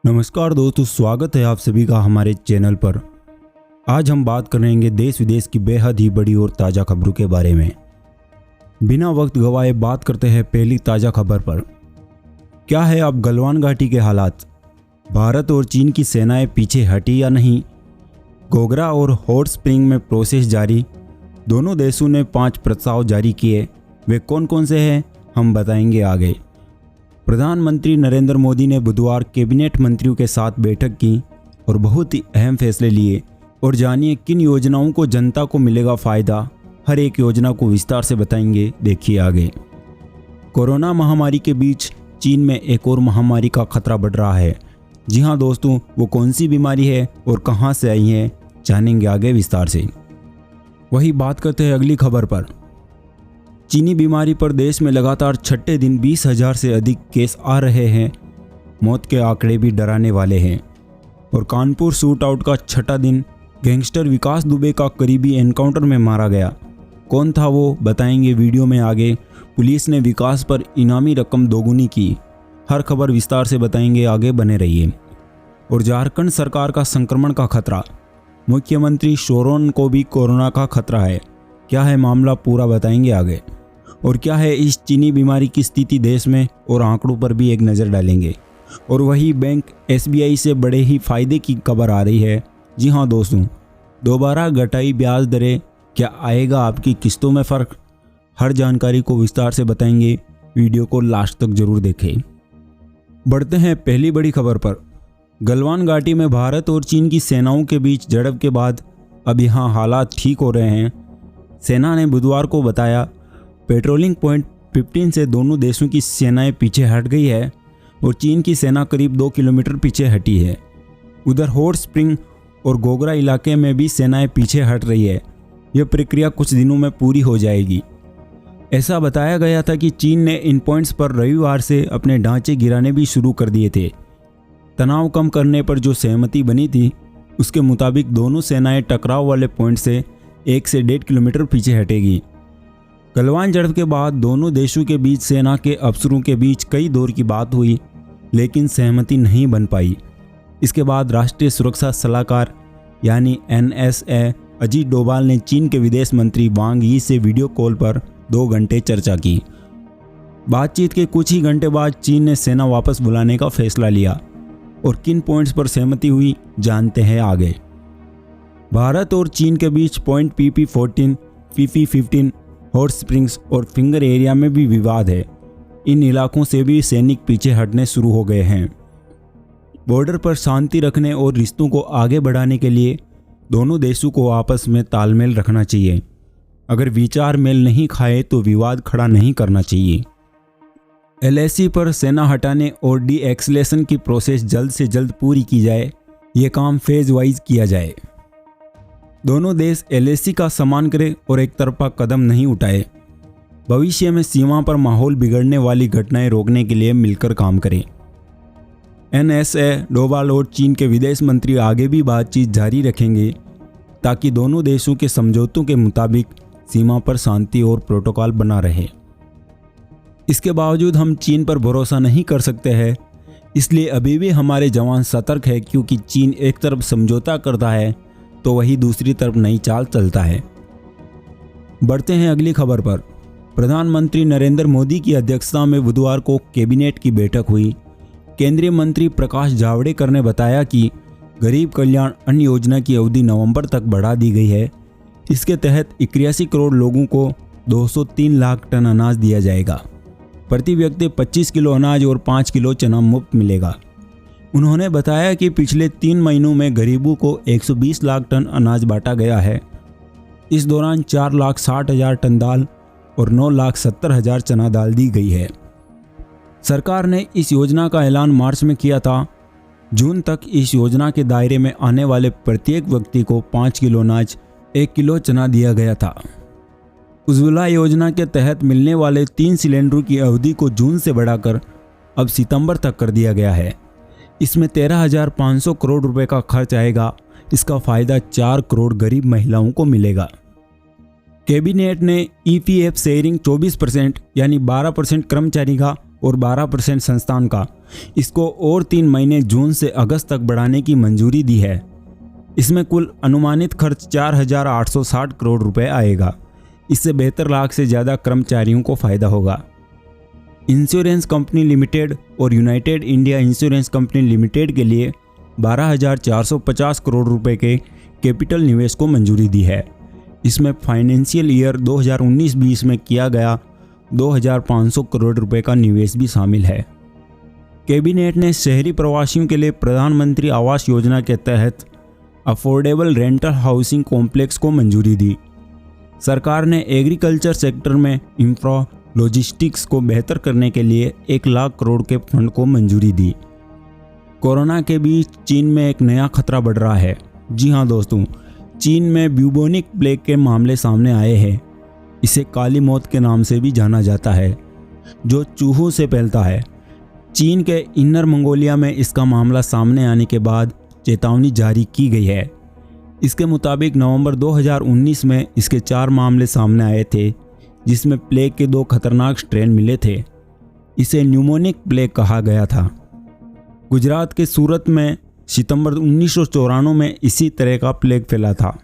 नमस्कार दोस्तों, स्वागत है आप सभी का हमारे चैनल पर। आज हम बात करेंगे देश विदेश की बेहद ही बड़ी और ताज़ा खबरों के बारे में। बिना वक्त गवाए बात करते हैं पहली ताज़ा खबर पर। क्या है अब गलवान घाटी के हालात? भारत और चीन की सेनाएं पीछे हटी या नहीं? गोगरा और हॉट स्प्रिंग में प्रोसेस जारी। दोनों देशों ने 5 प्रस्ताव जारी किए। वे कौन कौन से हैं हम बताएंगे आगे। प्रधानमंत्री नरेंद्र मोदी ने बुधवार कैबिनेट मंत्रियों के साथ बैठक की और बहुत ही अहम फैसले लिए। और जानिए किन योजनाओं को जनता को मिलेगा फ़ायदा। हर एक योजना को विस्तार से बताएंगे, देखिए आगे। कोरोना महामारी के बीच चीन में एक और महामारी का खतरा बढ़ रहा है। जी हाँ दोस्तों, वो कौन सी बीमारी है और कहाँ से आई है, जानेंगे आगे विस्तार से। वही बात करते हैं अगली खबर पर। चीनी बीमारी पर देश में लगातार छठे दिन 20,000 से अधिक केस आ रहे हैं। मौत के आंकड़े भी डराने वाले हैं। और कानपुर शूट आउट का छठा दिन, गैंगस्टर विकास दुबे का करीबी एनकाउंटर में मारा गया। कौन था वो, बताएंगे वीडियो में आगे। पुलिस ने विकास पर इनामी रकम दोगुनी की। हर खबर विस्तार से बताएंगे, आगे बने रहिए। और झारखंड सरकार का संक्रमण का खतरा, मुख्यमंत्री सोरेन को भी कोरोना का खतरा है। क्या है मामला, पूरा बताएंगे आगे। और क्या है इस चीनी बीमारी की स्थिति देश में, और आंकड़ों पर भी एक नज़र डालेंगे। और वही बैंक SBI से बड़े ही फायदे की खबर आ रही है। जी हाँ दोस्तों, दोबारा घटाई ब्याज दरें, क्या आएगा आपकी किस्तों में फ़र्क? हर जानकारी को विस्तार से बताएंगे, वीडियो को लास्ट तक जरूर देखें। बढ़ते हैं पहली बड़ी खबर पर। गलवान घाटी में भारत और चीन की सेनाओं के बीच झड़प के बाद अब यहाँ हालात ठीक हो रहे हैं। सेना ने बुधवार को बताया पेट्रोलिंग पॉइंट 15 से दोनों देशों की सेनाएं पीछे हट गई है और चीन की सेना करीब 2 किलोमीटर पीछे हटी है। उधर हॉट स्प्रिंग और गोगरा इलाके में भी सेनाएं पीछे हट रही है। यह प्रक्रिया कुछ दिनों में पूरी हो जाएगी। ऐसा बताया गया था कि चीन ने इन पॉइंट्स पर रविवार से अपने ढांचे गिराने भी शुरू कर दिए थे। तनाव कम करने पर जो सहमति बनी थी, उसके मुताबिक दोनों सेनाएं टकराव वाले पॉइंट से 1 से 1.5 किलोमीटर पीछे हटेगी। गलवान झड़प के बाद दोनों देशों के बीच सेना के अफसरों के बीच कई दौर की बात हुई, लेकिन सहमति नहीं बन पाई। इसके बाद राष्ट्रीय सुरक्षा सलाहकार यानी NSA अजीत डोभाल ने चीन के विदेश मंत्री वांग यी से वीडियो कॉल पर 2 घंटे चर्चा की। बातचीत के कुछ ही घंटे बाद चीन ने सेना वापस बुलाने का फैसला लिया। और किन पॉइंट्स पर सहमति हुई, जानते हैं आगे। भारत और चीन के बीच point PP14, PP15, hot springs और फिंगर एरिया में भी विवाद है। इन इलाकों से भी सैनिक पीछे हटने शुरू हो गए हैं। बॉर्डर पर शांति रखने और रिश्तों को आगे बढ़ाने के लिए दोनों देशों को आपस में तालमेल रखना चाहिए। अगर विचार मेल नहीं खाए तो विवाद खड़ा नहीं करना चाहिए। LAC पर सेना हटाने और डी-एक्सलेशन की प्रोसेस जल्द से जल्द पूरी की जाए। ये काम फेज वाइज किया जाए। दोनों देश LAC का सम्मान करें और एक तरफा कदम नहीं उठाए। भविष्य में सीमा पर माहौल बिगड़ने वाली घटनाएं रोकने के लिए मिलकर काम करें। NSA डोभाल और चीन के विदेश मंत्री आगे भी बातचीत जारी रखेंगे ताकि दोनों देशों के समझौतों के मुताबिक सीमा पर शांति और प्रोटोकॉल बना रहे। इसके बावजूद हम चीन पर भरोसा नहीं कर सकते हैं, इसलिए अभी भी हमारे जवान सतर्क है, क्योंकि चीन एक तरफ समझौता करता है तो वही दूसरी तरफ नई चाल चलता है। बढ़ते हैं अगली खबर पर। प्रधानमंत्री नरेंद्र मोदी की अध्यक्षता में बुधवार को कैबिनेट की बैठक हुई। केंद्रीय मंत्री प्रकाश जावड़ेकर ने बताया कि गरीब कल्याण अन्न योजना की अवधि नवंबर तक बढ़ा दी गई है। इसके तहत 81 करोड़ लोगों को 203 लाख टन अनाज दिया जाएगा। प्रति व्यक्ति 25 किलो अनाज और 5 किलो चना मुफ्त मिलेगा। उन्होंने बताया कि पिछले 3 महीनों में गरीबों को 120 लाख टन अनाज बांटा गया है। इस दौरान 4,60,000 टन दाल और 9,70,000 चना दाल दी गई है। सरकार ने इस योजना का ऐलान मार्च में किया था। जून तक इस योजना के दायरे में आने वाले प्रत्येक व्यक्ति को 5 किलो अनाज, 1 किलो चना दिया गया था। उज्ज्वला योजना के तहत मिलने वाले 3 सिलेंडरों की अवधि को जून से बढ़ाकर अब सितंबर तक कर दिया गया है। इसमें 13,500 करोड़ रुपए का खर्च आएगा। इसका फायदा 4 करोड़ गरीब महिलाओं को मिलेगा। कैबिनेट ने EPF शेयरिंग 24% यानी 12% कर्मचारी का और 12% संस्थान का। इसको और 3 महीने जून से अगस्त तक बढ़ाने की मंजूरी दी है। इसमें कुल अनुमानित खर्च 4,860 करोड़ रुपए आएगा। इससे 72 लाख से ज़्यादा कर्मचारियों को फायदा होगा। इंश्योरेंस कंपनी लिमिटेड और United India insurance company limited के लिए 12,450 करोड़ रुपए के कैपिटल निवेश को मंजूरी दी है। इसमें फाइनेंशियल ईयर 2019-20 में किया गया 2,500 करोड़ रुपए का निवेश भी शामिल है। कैबिनेट ने शहरी प्रवासियों के लिए प्रधानमंत्री आवास योजना के तहत अफोर्डेबल रेंटल हाउसिंग कॉम्प्लेक्स को मंजूरी दी। सरकार ने एग्रीकल्चर सेक्टर में इंफ्रा लॉजिस्टिक्स को बेहतर करने के लिए 1 लाख करोड़ के फंड को मंजूरी दी। कोरोना के बीच चीन में एक नया खतरा बढ़ रहा है। जी हाँ दोस्तों, चीन में ब्यूबोनिक प्लेग के मामले सामने आए हैं। इसे काली मौत के नाम से भी जाना जाता है, जो चूहों से फैलता है। चीन के इनर मंगोलिया में इसका मामला सामने आने के बाद चेतावनी जारी की गई है। इसके मुताबिक नवंबर 2019 में इसके 4 मामले सामने आए थे, जिसमें प्लेग के 2 खतरनाक स्ट्रेन मिले थे। इसे न्यूमोनिक प्लेग कहा गया था। गुजरात के सूरत में सितंबर 1994 में इसी तरह का प्लेग फैला था।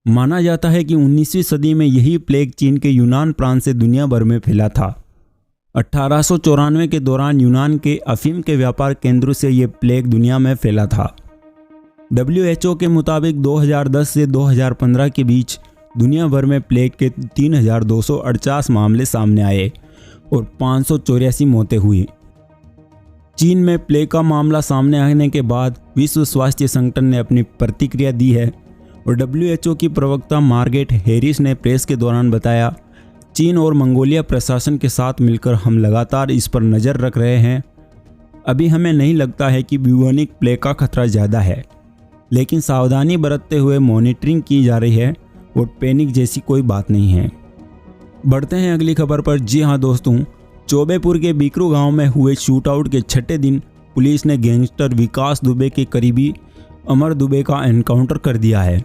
माना जाता है कि 19वीं सदी में यही प्लेग चीन के यूनान प्रांत से दुनिया भर में फैला था। 1894 के दौरान यूनान के अफीम के व्यापार केंद्रों से ये प्लेग दुनिया में फैला था। WHO के मुताबिक 2010 से 2015 के बीच दुनिया भर में प्लेग के 3,248 मामले सामने आए और 584 मौतें हुई। चीन में प्लेग का मामला सामने आने के बाद विश्व स्वास्थ्य संगठन ने अपनी प्रतिक्रिया दी है और WHO की प्रवक्ता मार्गरेट हैरिस ने प्रेस के दौरान बताया, चीन और मंगोलिया प्रशासन के साथ मिलकर हम लगातार इस पर नज़र रख रहे हैं। अभी हमें नहीं लगता है कि ब्यूबोनिक प्लेग का खतरा ज़्यादा है, लेकिन सावधानी बरतते हुए मॉनिटरिंग की जा रही है और पैनिक जैसी कोई बात नहीं है। बढ़ते हैं अगली खबर पर। जी हाँ दोस्तों, चौबेपुर के बीकरू गांव में हुए शूटआउट के 6ठे दिन पुलिस ने गैंगस्टर विकास दुबे के करीबी अमर दुबे का एनकाउंटर कर दिया है।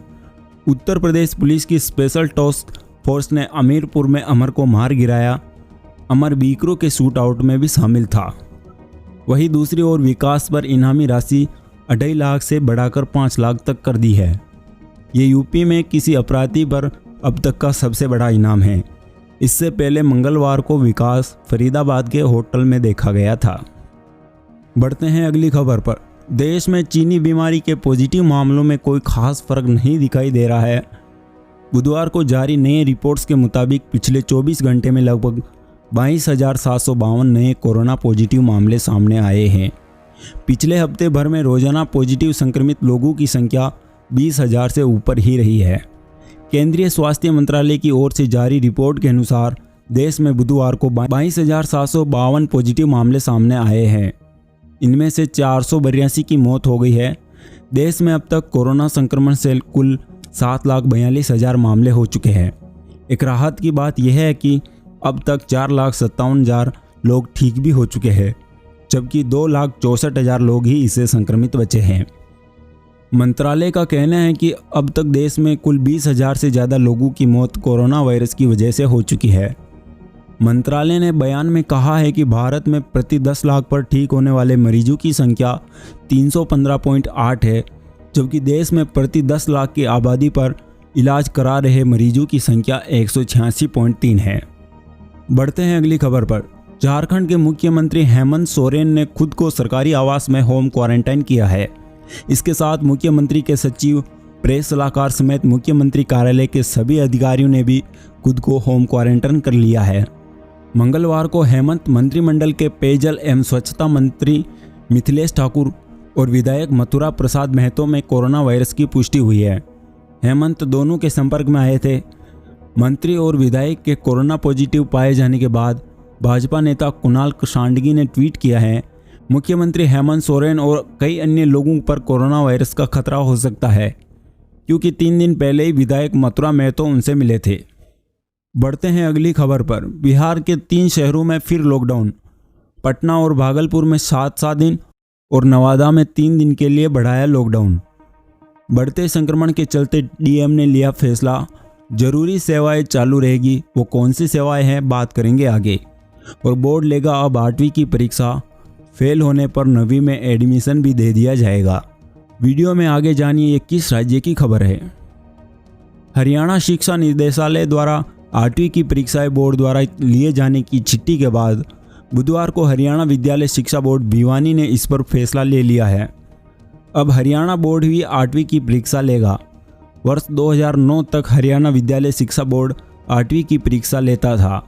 उत्तर प्रदेश पुलिस की स्पेशल टास्क फोर्स ने अमीरपुर में अमर को मार गिराया। अमर बीकरू के शूटआउट में भी शामिल था। वहीं दूसरी ओर विकास पर इनामी राशि 2.5 लाख से बढ़ाकर 5 लाख तक कर दी है। ये यूपी में किसी अपराधी पर अब तक का सबसे बड़ा इनाम है। इससे पहले मंगलवार को विकास फरीदाबाद के होटल में देखा गया था। बढ़ते हैं अगली खबर पर। देश में चीनी बीमारी के पॉजिटिव मामलों में कोई खास फर्क नहीं दिखाई दे रहा है। बुधवार को जारी नए रिपोर्ट्स के मुताबिक पिछले 24 घंटे में लगभग 22,752 नए कोरोना पॉजिटिव मामले सामने आए हैं। पिछले हफ्ते भर में रोजाना पॉजिटिव संक्रमित लोगों की संख्या 20,000 से ऊपर ही रही है। केंद्रीय स्वास्थ्य मंत्रालय की ओर से जारी रिपोर्ट के अनुसार देश में बुधवार को 22,752 पॉजिटिव मामले सामने आए हैं। इनमें से 482 की मौत हो गई है। देश में अब तक कोरोना संक्रमण से कुल 7,42,000 मामले हो चुके हैं। एक राहत की बात यह है कि अब तक 4,57,000 लोग ठीक भी हो चुके हैं, जबकि 2,64,000 लोग ही इससे संक्रमित बचे हैं। मंत्रालय का कहना है कि अब तक देश में कुल 20,000 से ज़्यादा लोगों की मौत कोरोना वायरस की वजह से हो चुकी है। मंत्रालय ने बयान में कहा है कि भारत में प्रति 10 लाख पर ठीक होने वाले मरीजों की संख्या 315.8 है, जबकि देश में प्रति 10 लाख की आबादी पर इलाज करा रहे मरीजों की संख्या 186.3 है। बढ़ते हैं अगली खबर पर। झारखंड के मुख्यमंत्री हेमंत सोरेन ने खुद को सरकारी आवास में होम क्वारंटाइन किया है। इसके साथ मुख्यमंत्री के सचिव, प्रेस सलाहकार समेत मुख्यमंत्री कार्यालय के सभी अधिकारियों ने भी खुद को होम क्वारंटाइन कर लिया है। मंगलवार को हेमंत मंत्रिमंडल के पेयजल एवं स्वच्छता मंत्री मिथिलेश ठाकुर और विधायक मथुरा प्रसाद महतो में कोरोना वायरस की पुष्टि हुई है। हेमंत दोनों के संपर्क में आए थे। मंत्री और विधायक के कोरोना पॉजिटिव पाए जाने के बाद भाजपा नेता कुणाल कसांडगी ने ट्वीट किया है, मुख्यमंत्री हेमंत सोरेन और कई अन्य लोगों पर कोरोना वायरस का खतरा हो सकता है, क्योंकि 3 दिन पहले ही विधायक मथुरा महतो उनसे मिले थे। बढ़ते हैं अगली खबर पर। बिहार के 3 शहरों में फिर लॉकडाउन। पटना और भागलपुर में 7 दिन और नवादा में 3 दिन के लिए बढ़ाया लॉकडाउन। बढ़ते संक्रमण के चलते डीएम ने लिया फैसला, जरूरी सेवाएं चालू रहेगी। वो कौन सी सेवाएं हैं, बात करेंगे आगे। और बोर्ड लेगा अब 8वीं की परीक्षा। फेल होने पर 9वीं में एडमिशन भी दे दिया जाएगा। वीडियो में आगे जानिए ये किस राज्य की खबर है। हरियाणा शिक्षा निदेशालय द्वारा 8वीं की परीक्षाएं बोर्ड द्वारा लिए जाने की चिट्ठी के बाद बुधवार को हरियाणा विद्यालय शिक्षा बोर्ड भिवानी ने इस पर फैसला ले लिया है। अब हरियाणा बोर्ड भी 8वीं की परीक्षा लेगा। वर्ष 2009 तक हरियाणा विद्यालय शिक्षा बोर्ड 8वीं की परीक्षा लेता था,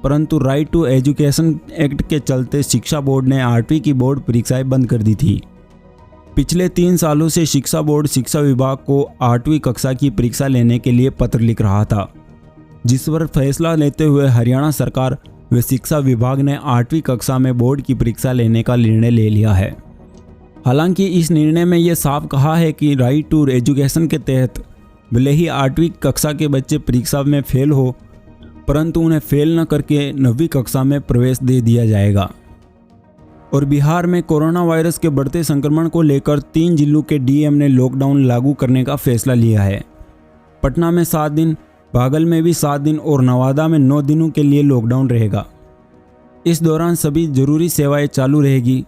परंतु राइट टू एजुकेशन एक्ट के चलते शिक्षा बोर्ड ने 8वीं की बोर्ड परीक्षाएं बंद कर दी थी। पिछले 3 सालों से शिक्षा बोर्ड शिक्षा विभाग को 8वीं कक्षा की परीक्षा लेने के लिए पत्र लिख रहा था, जिस पर फैसला लेते हुए हरियाणा सरकार व शिक्षा विभाग ने 8वीं कक्षा में बोर्ड की परीक्षा लेने का निर्णय ले लिया है। हालांकि इस निर्णय में यह साफ कहा है कि राइट टू एजुकेशन के तहत भले ही 8वीं कक्षा के बच्चे परीक्षा में फेल हो, परंतु उन्हें फेल न करके 9वीं कक्षा में प्रवेश दे दिया जाएगा। और बिहार में कोरोना वायरस के बढ़ते संक्रमण को लेकर 3 जिलों के डीएम ने लॉकडाउन लागू करने का फैसला लिया है। पटना में 7 दिन, बागल में भी 7 दिन और नवादा में 9 दिनों के लिए लॉकडाउन रहेगा। इस दौरान सभी जरूरी सेवाएं चालू रहेगी।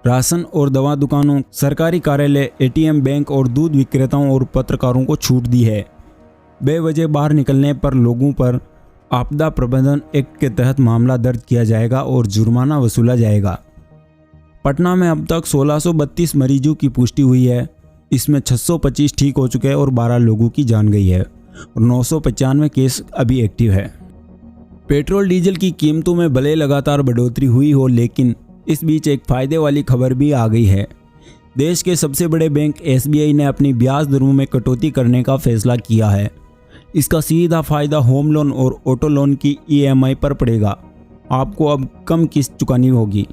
राशन और दवा दुकानों, सरकारी कार्यालय, एटीएम, बैंक और दूध विक्रेताओं और पत्रकारों को छूट दी है। बेवजह बाहर निकलने पर लोगों पर आपदा प्रबंधन एक्ट के तहत मामला दर्ज किया जाएगा और जुर्माना वसूला जाएगा। पटना में अब तक 1632 मरीजों की पुष्टि हुई है। इसमें 625 ठीक हो चुके हैं और 12 लोगों की जान गई है और 995 केस अभी एक्टिव है। पेट्रोल डीजल की कीमतों में भले लगातार बढ़ोतरी हुई हो, लेकिन इस बीच एक फायदे वाली खबर भी आ गई है। देश के सबसे बड़े बैंक एसबीआई ने अपनी ब्याज दरों में कटौती करने का फैसला किया है। इसका सीधा फायदा होम लोन और ऑटो लोन की ईएमआई पर पड़ेगा। आपको अब कम किस्त चुकानी होगी।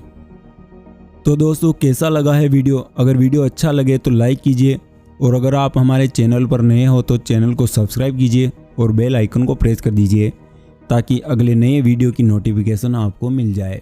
तो दोस्तों, कैसा लगा है वीडियो? अगर वीडियो अच्छा लगे तो लाइक कीजिए और अगर आप हमारे चैनल पर नए हो तो चैनल को सब्सक्राइब कीजिए और बेल आइकन को प्रेस कर दीजिए ताकि अगले नए वीडियो की नोटिफिकेशन आपको मिल जाए।